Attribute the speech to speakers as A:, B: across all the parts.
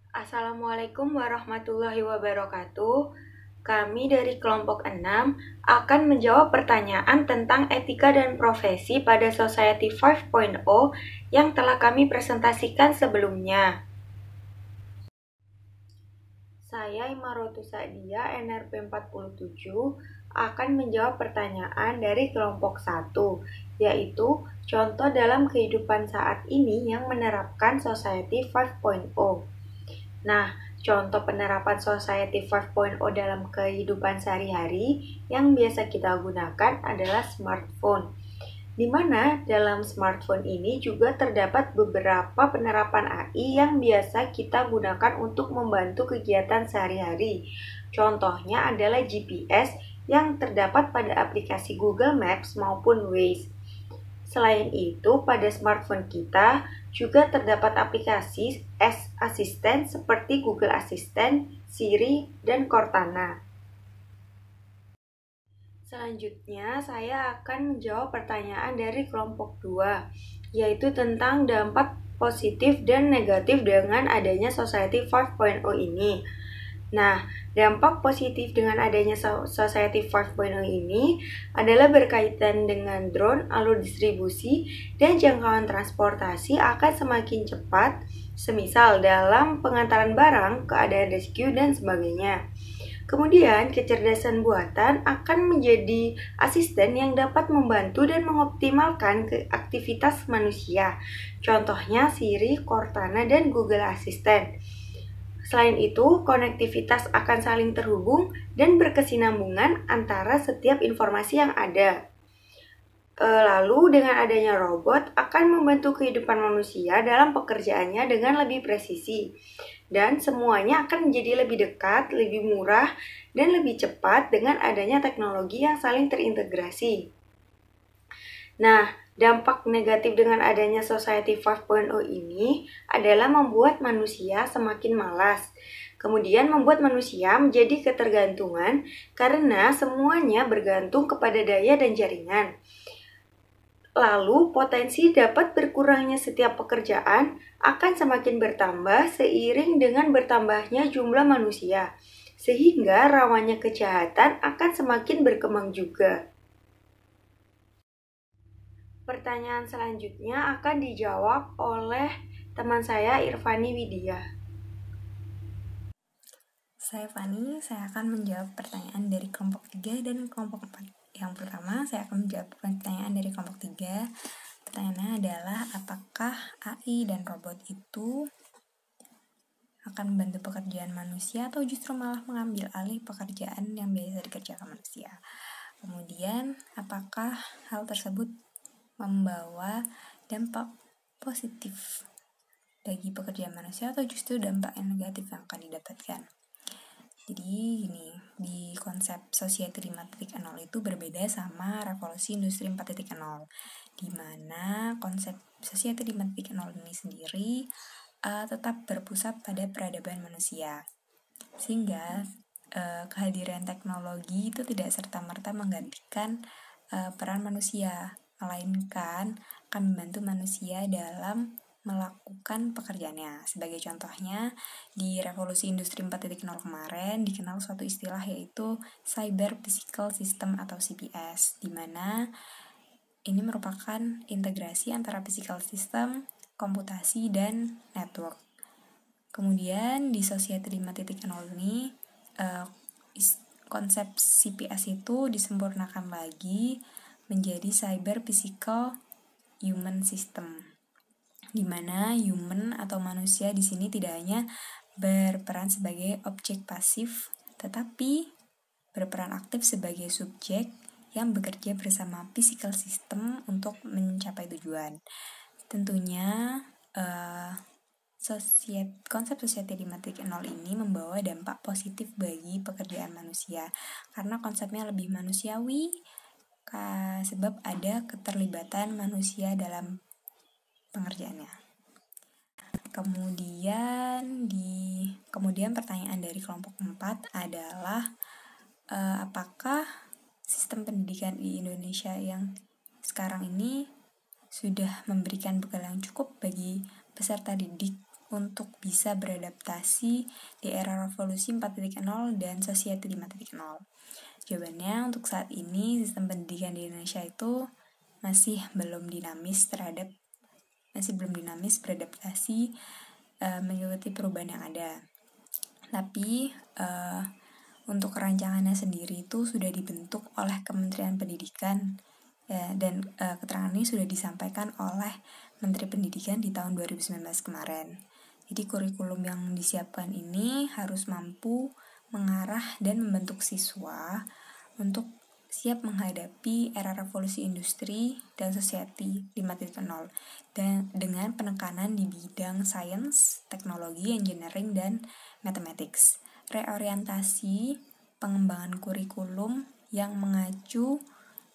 A: Assalamualaikum warahmatullahi wabarakatuh. Kami dari kelompok 6 akan menjawab pertanyaan tentang etika dan profesi pada Society 5.0 yang telah kami presentasikan sebelumnya. Saya Imarotu Sa'dia, NRP 47, akan menjawab pertanyaan dari kelompok 1, yaitu contoh dalam kehidupan saat ini yang menerapkan Society 5.0. Nah, contoh penerapan Society 5.0 dalam kehidupan sehari-hari yang biasa kita gunakan adalah smartphone. Di mana dalam smartphone ini juga terdapat beberapa penerapan AI yang biasa kita gunakan untuk membantu kegiatan sehari-hari. Contohnya adalah GPS yang terdapat pada aplikasi Google Maps maupun Waze. Selain itu, pada smartphone kita juga terdapat aplikasi asisten seperti Google Assistant, Siri, dan Cortana. Selanjutnya, saya akan menjawab pertanyaan dari kelompok 2, yaitu tentang dampak positif dan negatif dengan adanya Society 5.0 ini. Nah, dampak positif dengan adanya Society 5.0 ini adalah berkaitan dengan drone, alur distribusi, dan jangkauan transportasi akan semakin cepat, semisal dalam pengantaran barang, keadaan rescue, dan sebagainya. Kemudian, kecerdasan buatan akan menjadi asisten yang dapat membantu dan mengoptimalkan aktivitas manusia. Contohnya Siri, Cortana, dan Google Assistant. Selain itu, konektivitas akan saling terhubung dan berkesinambungan antara setiap informasi yang ada. Lalu, dengan adanya robot akan membantu kehidupan manusia dalam pekerjaannya dengan lebih presisi. Dan semuanya akan menjadi lebih dekat, lebih murah, dan lebih cepat dengan adanya teknologi yang saling terintegrasi. Nah, dampak negatif dengan adanya Society 5.0 ini adalah membuat manusia semakin malas. Kemudian membuat manusia menjadi ketergantungan karena semuanya bergantung kepada daya dan jaringan. Lalu, potensi dapat berkurangnya setiap pekerjaan akan semakin bertambah seiring dengan bertambahnya jumlah manusia, sehingga rawannya kejahatan akan semakin berkembang juga. Pertanyaan selanjutnya akan dijawab oleh teman saya Irfani Widya.
B: Saya Fani, saya akan menjawab pertanyaan dari kelompok 3 dan kelompok 4. Yang pertama, saya akan menjawab pertanyaan dari kelompok 3. Pertanyaannya adalah, apakah AI dan robot itu akan membantu pekerjaan manusia atau justru malah mengambil alih pekerjaan yang biasa dikerjakan manusia? Kemudian, apakah hal tersebut membawa dampak positif bagi pekerjaan manusia atau justru dampak yang negatif yang akan didapatkan? Jadi gini, di konsep Society 5.0 itu berbeda sama revolusi industri 4.0, di mana konsep Society 5.0 ini sendiri tetap berpusat pada peradaban manusia. Sehingga kehadiran teknologi itu tidak serta-merta menggantikan peran manusia, melainkan akan membantu manusia dalam melakukan pekerjaannya. Sebagai contohnya, di revolusi industri 4.0 kemarin dikenal suatu istilah yaitu Cyber Physical System atau CPS, di mana ini merupakan integrasi antara physical system, komputasi, dan network. Kemudian di Society 5.0 ini konsep CPS itu disempurnakan lagi menjadi Cyber Physical Human System, di mana human atau manusia di sini tidak hanya berperan sebagai objek pasif, tetapi berperan aktif sebagai subjek yang bekerja bersama physical system untuk mencapai tujuan. Tentunya konsep Society 5.0 ini membawa dampak positif bagi pekerjaan manusia karena konsepnya lebih manusiawi, sebab ada keterlibatan manusia dalam pengerjaannya. Kemudian pertanyaan dari kelompok 4 adalah apakah sistem pendidikan di Indonesia yang sekarang ini sudah memberikan bekal yang cukup bagi peserta didik untuk bisa beradaptasi di era revolusi 4.0 dan society 5.0? Jawabannya, untuk saat ini sistem pendidikan di Indonesia itu masih belum dinamis beradaptasi mengikuti perubahan yang ada. Tapi untuk rancangannya sendiri itu sudah dibentuk oleh Kementerian Pendidikan dan keterangan ini sudah disampaikan oleh Menteri Pendidikan di tahun 2019 kemarin. Jadi kurikulum yang disiapkan ini harus mampu mengarah dan membentuk siswa untuk siap menghadapi era revolusi industri dan society 5.0 dan dengan penekanan di bidang sains, teknologi, engineering, dan mathematics. Reorientasi pengembangan kurikulum yang mengacu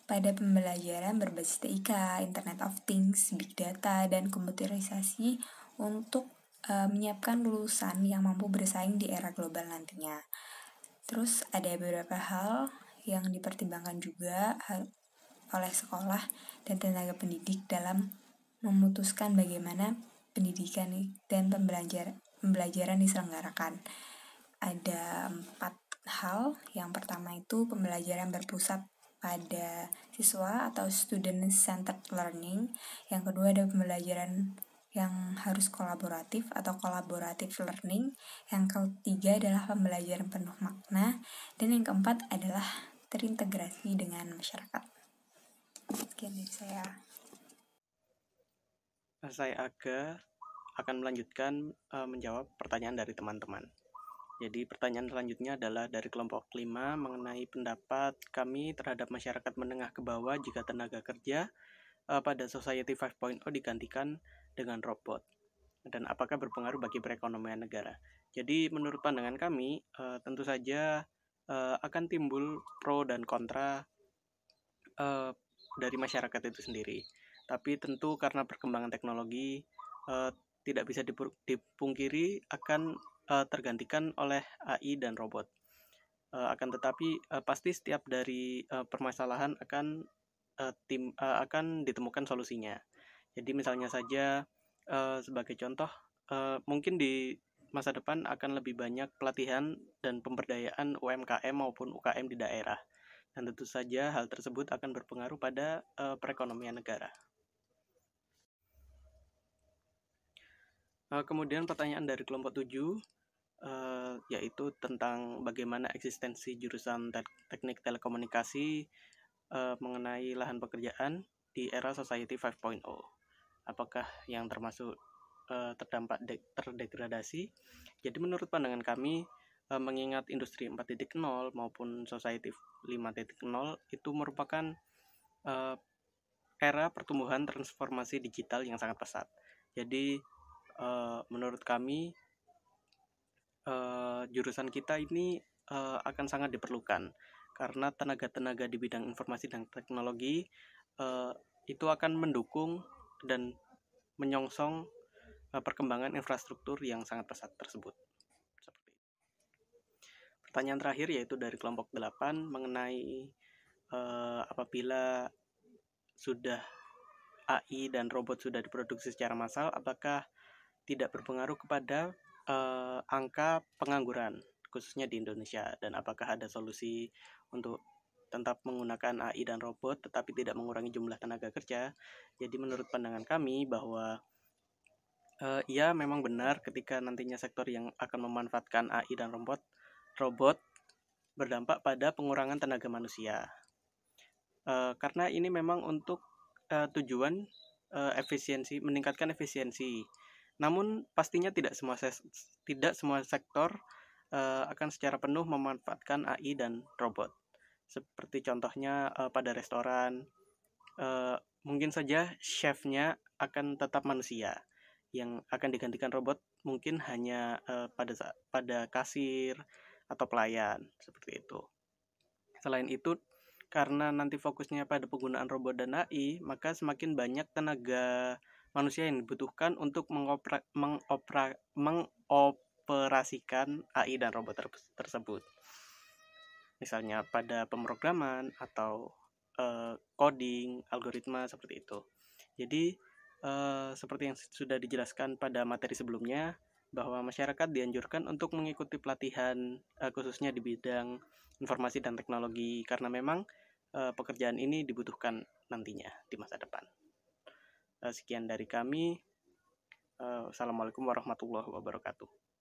B: pada pembelajaran berbasis TIK, Internet of Things, Big Data, dan komputerisasi untuk menyiapkan lulusan yang mampu bersaing di era global nantinya. Terus ada beberapa hal yang dipertimbangkan juga oleh sekolah dan tenaga pendidik dalam memutuskan bagaimana pendidikan dan pembelajaran diselenggarakan. Ada 4 hal. Yang pertama itu pembelajaran berpusat pada siswa atau student-centered learning. Yang kedua ada pembelajaran yang harus kolaboratif atau collaborative learning. Yang ketiga adalah pembelajaran penuh makna. Dan yang keempat adalah terintegrasi dengan masyarakat. Sekian dari saya.
C: Saya Aga akan melanjutkan menjawab pertanyaan dari teman-teman. Jadi pertanyaan selanjutnya adalah dari kelompok 5 mengenai pendapat kami terhadap masyarakat menengah ke bawah jika tenaga kerja pada Society 5.0 digantikan dengan robot, dan apakah berpengaruh bagi perekonomian negara. Jadi menurut pandangan kami tentu saja akan timbul pro dan kontra dari masyarakat itu sendiri. Tapi tentu karena perkembangan teknologi tidak bisa dipungkiri akan tergantikan oleh AI dan robot. Akan tetapi pasti setiap dari permasalahan akan ditemukan solusinya. Jadi misalnya saja sebagai contoh, mungkin di masa depan akan lebih banyak pelatihan dan pemberdayaan UMKM maupun UKM di daerah. Dan tentu saja hal tersebut akan berpengaruh pada perekonomian negara. Kemudian pertanyaan dari kelompok 7, yaitu tentang bagaimana eksistensi jurusan teknik telekomunikasi mengenai lahan pekerjaan di era Society 5.0. Apakah yang termasuk terdampak terdegradasi? Jadi menurut pandangan kami, mengingat industri 4.0 maupun Society 5.0 itu merupakan era pertumbuhan transformasi digital yang sangat pesat. Jadi menurut kami jurusan kita ini akan sangat diperlukan karena tenaga-tenaga di bidang informasi dan teknologi itu akan mendukung dan menyongsong perkembangan infrastruktur yang sangat pesat tersebut. Pertanyaan terakhir yaitu dari kelompok 8 mengenai apabila sudah AI dan robot sudah diproduksi secara massal, apakah tidak berpengaruh kepada angka pengangguran khususnya di Indonesia, dan apakah ada solusi untuk tetap menggunakan AI dan robot tetapi tidak mengurangi jumlah tenaga kerja. Jadi menurut pandangan kami bahwa ya memang benar ketika nantinya sektor yang akan memanfaatkan AI dan robot berdampak pada pengurangan tenaga manusia. Karena ini memang untuk tujuan efisiensi, meningkatkan efisiensi. Namun pastinya tidak semua sektor akan secara penuh memanfaatkan AI dan robot. Seperti contohnya pada restoran, mungkin saja chefnya akan tetap manusia. Yang akan digantikan robot mungkin hanya pada kasir atau pelayan, seperti itu. Selain itu, karena nanti fokusnya pada penggunaan robot dan AI, maka semakin banyak tenaga manusia yang dibutuhkan untuk mengoperasikan AI dan robot tersebut. Misalnya pada pemrograman atau coding, algoritma, seperti itu. Jadi seperti yang sudah dijelaskan pada materi sebelumnya, bahwa masyarakat dianjurkan untuk mengikuti pelatihan khususnya di bidang informasi dan teknologi, karena memang pekerjaan ini dibutuhkan nantinya di masa depan. Sekian dari kami. Assalamualaikum warahmatullahi wabarakatuh.